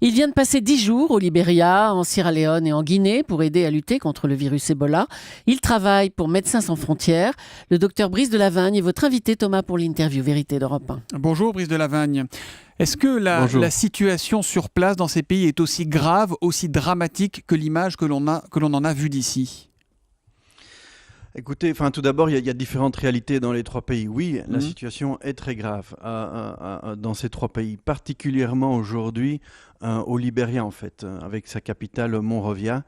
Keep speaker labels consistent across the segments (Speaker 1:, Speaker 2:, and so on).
Speaker 1: Il vient de passer 10 jours au Libéria, en Sierra Leone et en Guinée pour aider à lutter contre le virus Ebola. Il travaille pour Médecins sans frontières. Le docteur Brice de Lavagne est votre invité, Thomas, pour l'interview Vérité d'Europe 1.
Speaker 2: Bonjour Brice de Lavagne. Est-ce que la situation sur place dans ces pays est aussi grave, aussi dramatique que l'image que l'on en a vue d'ici ?
Speaker 3: Écoutez, tout d'abord, il y a différentes réalités dans les trois pays. Oui, la situation est très grave dans ces trois pays, particulièrement aujourd'hui au Libéria, en fait, avec sa capitale Monrovia,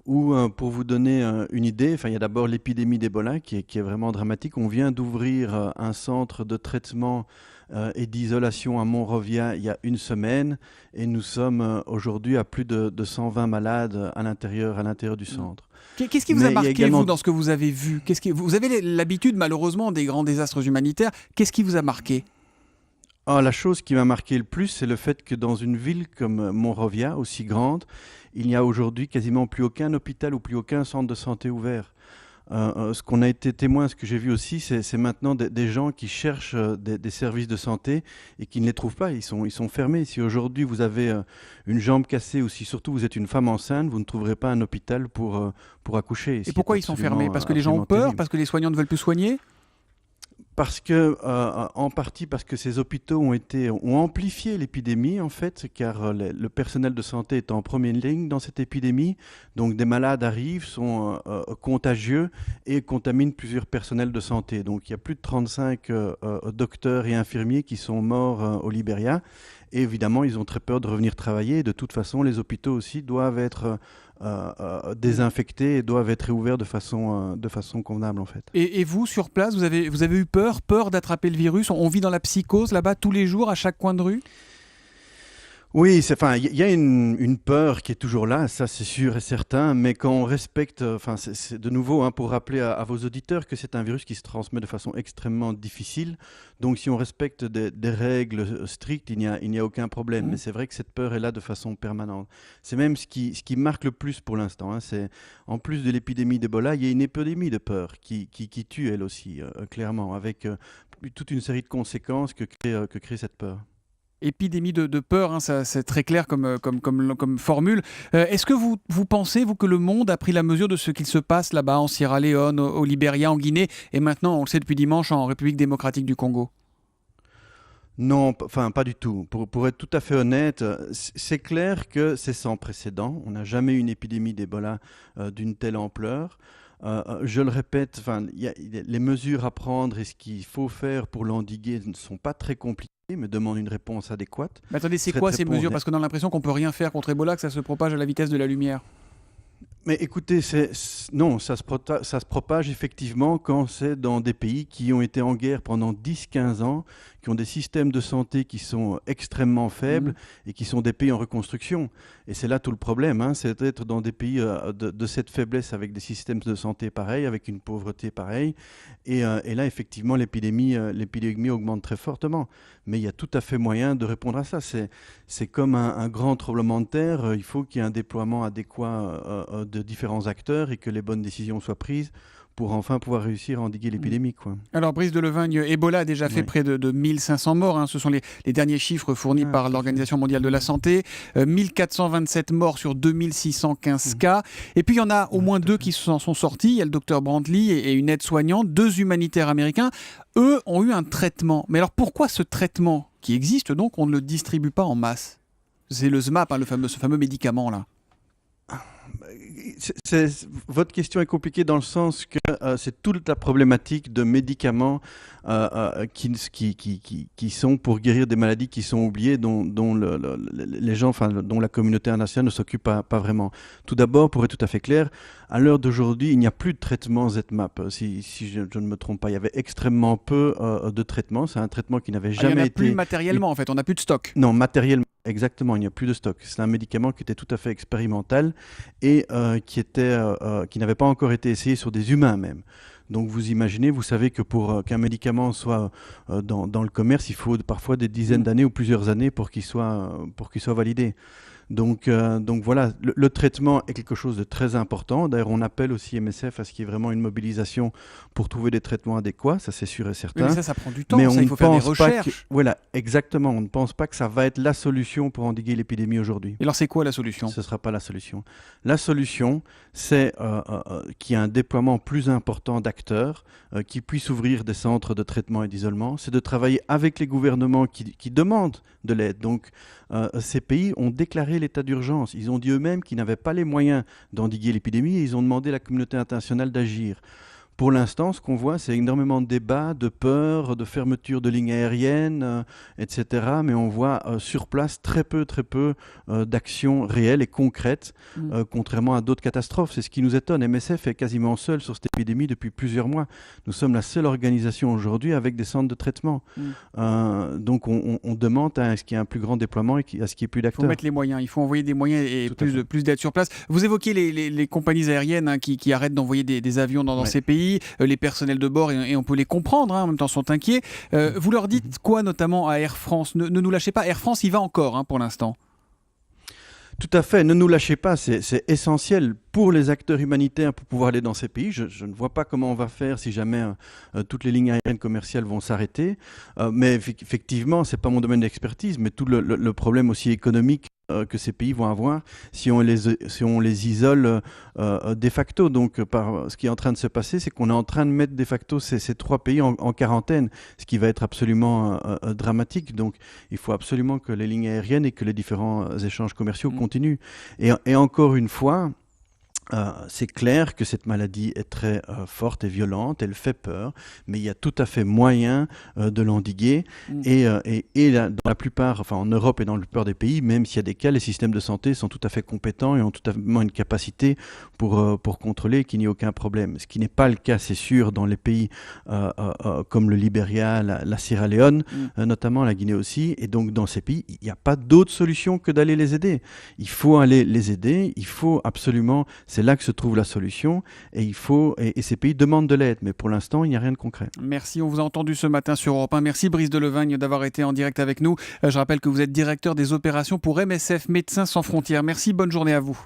Speaker 3: où, pour vous donner une idée, il y a d'abord l'épidémie d'Ebola qui est vraiment dramatique. On vient d'ouvrir un centre de traitement et d'isolation à Monrovia il y a une semaine, et nous sommes aujourd'hui à plus de 120 malades à l'intérieur du centre.
Speaker 2: Qu'est-ce qui vous a marqué, vous, dans ce que vous avez vu ? Vous avez l'habitude, malheureusement, des grands désastres humanitaires. Qu'est-ce qui vous a marqué ?
Speaker 3: La chose qui m'a marqué le plus, c'est le fait que dans une ville comme Monrovia, aussi grande, il n'y a aujourd'hui quasiment plus aucun hôpital ou plus aucun centre de santé ouvert. Ce qu'on a été témoin, ce que j'ai vu aussi, c'est maintenant des gens qui cherchent des services de santé et qui ne les trouvent pas. Ils sont fermés. Si aujourd'hui vous avez une jambe cassée ou si surtout vous êtes une femme enceinte, vous ne trouverez pas un hôpital pour accoucher.
Speaker 2: Et pourquoi ils sont fermés ? Parce que les gens ont peur ?
Speaker 3: Terrible.
Speaker 2: Parce que les soignants ne veulent plus soigner ?
Speaker 3: En partie parce que ces hôpitaux ont amplifié l'épidémie, en fait, car le personnel de santé est en première ligne dans cette épidémie. Donc des malades arrivent, sont contagieux et contaminent plusieurs personnels de santé. Donc il y a plus de 35 docteurs et infirmiers qui sont morts au Libéria. Et évidemment, ils ont très peur de revenir travailler. Et de toute façon, les hôpitaux aussi doivent être désinfectés et doivent être réouverts de façon convenable, en fait.
Speaker 2: Et vous, sur place, vous avez eu peur d'attraper le virus ? On vit dans la psychose là-bas tous les jours, à chaque coin de rue ?
Speaker 3: Oui, il y a une peur qui est toujours là, ça c'est sûr et certain, mais quand on respecte, c'est de nouveau pour rappeler à vos auditeurs que c'est un virus qui se transmet de façon extrêmement difficile, donc si on respecte des règles strictes, il n'y a aucun problème, mais c'est vrai que cette peur est là de façon permanente. C'est même ce qui marque le plus pour l'instant, c'est en plus de l'épidémie d'Ebola, il y a une épidémie de peur qui tue elle aussi, clairement, avec toute une série de conséquences que crée cette peur.
Speaker 2: Épidémie de peur, ça, c'est très clair comme formule. Est-ce que vous pensez, vous, que le monde a pris la mesure de ce qu'il se passe là-bas en Sierra Leone, au Libéria, en Guinée, et maintenant, on le sait depuis dimanche, en République démocratique du Congo ?
Speaker 3: Non, pas du tout. Pour être tout à fait honnête, c'est clair que c'est sans précédent. On n'a jamais eu une épidémie d'Ebola d'une telle ampleur. Je le répète, les mesures à prendre et ce qu'il faut faire pour l'endiguer ne sont pas très compliquées, mais demandent une réponse adéquate.
Speaker 2: Mais attendez, c'est quoi ces mesures ? Parce qu'on a l'impression qu'on ne peut rien faire contre Ebola, que ça se propage à la vitesse de la lumière.
Speaker 3: Mais écoutez, non, ça se propage effectivement quand c'est dans des pays qui ont été en guerre pendant 10-15 ans, qui ont des systèmes de santé qui sont extrêmement faibles et qui sont des pays en reconstruction. Et c'est là tout le problème, c'est d'être dans des pays de cette faiblesse avec des systèmes de santé pareils, avec une pauvreté pareille. Et là, effectivement, l'épidémie augmente très fortement. Mais il y a tout à fait moyen de répondre à ça. C'est comme un grand tremblement de terre. Il faut qu'il y ait un déploiement adéquat de différents acteurs et que les bonnes décisions soient prises pour enfin pouvoir réussir à endiguer l'épidémie.
Speaker 2: Alors, Brice de Lavagne, Ebola a déjà fait près de 1500 morts. Ce sont les derniers chiffres fournis par l'Organisation mondiale de la santé. 1427 morts sur 2615 cas. Et puis, il y en a au moins 2 qui s'en sont sortis. Il y a le docteur Brantley et une aide-soignante, 2 humanitaires américains. Eux ont eu un traitement. Mais alors, pourquoi ce traitement, qui existe donc, on ne le distribue pas en masse ? C'est le SMAP, ce fameux médicament-là.
Speaker 3: Votre question est compliquée dans le sens que c'est toute la problématique de médicaments qui sont pour guérir des maladies qui sont oubliées, dont les gens, dont la communauté internationale ne s'occupe pas vraiment. Tout d'abord, pour être tout à fait clair, à l'heure d'aujourd'hui, il n'y a plus de traitement ZMapp. Si je ne me trompe pas, il y avait extrêmement peu de traitements. C'est un traitement qui n'avait jamais été...
Speaker 2: Il n'y en a plus matériellement, en fait, on n'a plus de stock.
Speaker 3: Non, matériellement. Exactement, il n'y a plus de stock. C'est un médicament qui était tout à fait expérimental et qui n'avait pas encore été essayé sur des humains même. Donc vous imaginez, vous savez que pour qu'un médicament soit dans le commerce, il faut parfois des dizaines d'années ou plusieurs années pour qu'il soit validé. Donc voilà, le traitement est quelque chose de très important. D'ailleurs, on appelle aussi MSF à ce qu'il y ait vraiment une mobilisation pour trouver des traitements adéquats, ça c'est sûr et certain.
Speaker 2: Mais ça prend du temps,
Speaker 3: Mais
Speaker 2: il faut faire des recherches.
Speaker 3: Voilà, exactement. On ne pense pas que ça va être la solution pour endiguer l'épidémie aujourd'hui.
Speaker 2: Et alors, c'est quoi la solution?
Speaker 3: Ce ne sera pas la solution. La solution, c'est qu'il y ait un déploiement plus important d'acteurs qui puissent ouvrir des centres de traitement et d'isolement. C'est de travailler avec les gouvernements qui demandent de l'aide. Donc, ces pays ont déclaré l'état d'urgence. Ils ont dit eux-mêmes qu'ils n'avaient pas les moyens d'endiguer l'épidémie et ils ont demandé à la communauté internationale d'agir. Pour l'instant, ce qu'on voit, c'est énormément de débats, de peurs, de fermeture de lignes aériennes, etc. Mais on voit sur place très peu d'actions réelles et concrètes, contrairement à d'autres catastrophes. C'est ce qui nous étonne. MSF est quasiment seul sur cette épidémie depuis plusieurs mois. Nous sommes la seule organisation aujourd'hui avec des centres de traitement. Donc on demande à ce qu'il y ait un plus grand déploiement et à ce qu'il y ait plus d'acteurs.
Speaker 2: Il faut mettre les moyens, il faut envoyer des moyens et plus d'aide sur place. Vous évoquez les compagnies aériennes qui arrêtent d'envoyer des avions dans ces pays. Les personnels de bord, et on peut les comprendre, en même temps sont inquiets. Vous leur dites quoi notamment à Air France? Ne nous lâchez pas, Air France y va encore pour l'instant.
Speaker 3: Tout à fait, ne nous lâchez pas, c'est essentiel pour les acteurs humanitaires pour pouvoir aller dans ces pays. Je ne vois pas comment on va faire si jamais toutes les lignes aériennes commerciales vont s'arrêter. Mais effectivement, ce n'est pas mon domaine d'expertise, mais tout le problème aussi économique que ces pays vont avoir si on les isole de facto. Donc, ce qui est en train de se passer, c'est qu'on est en train de mettre de facto ces trois pays en quarantaine, ce qui va être absolument dramatique. Donc, il faut absolument que les lignes aériennes et que les différents échanges commerciaux continuent. Et encore une fois, c'est clair que cette maladie est très forte et violente, elle fait peur, mais il y a tout à fait moyen de l'endiguer. Et dans la plupart, enfin en Europe et dans la plupart des pays, même s'il y a des cas, les systèmes de santé sont tout à fait compétents et ont tout à fait une capacité pour contrôler qu'il n'y ait aucun problème. Ce qui n'est pas le cas, c'est sûr, dans les pays comme le Libéria, la Sierra Leone, notamment la Guinée aussi. Et donc dans ces pays, il n'y a pas d'autre solution que d'aller les aider. Il faut aller les aider, il faut absolument... C'est là que se trouve la solution et ces pays demandent de l'aide. Mais pour l'instant, il n'y a rien de concret.
Speaker 2: Merci, on vous a entendu ce matin sur Europe 1. Merci Brice Delevagne d'avoir été en direct avec nous. Je rappelle que vous êtes directeur des opérations pour MSF, Médecins sans frontières. Merci, bonne journée à vous.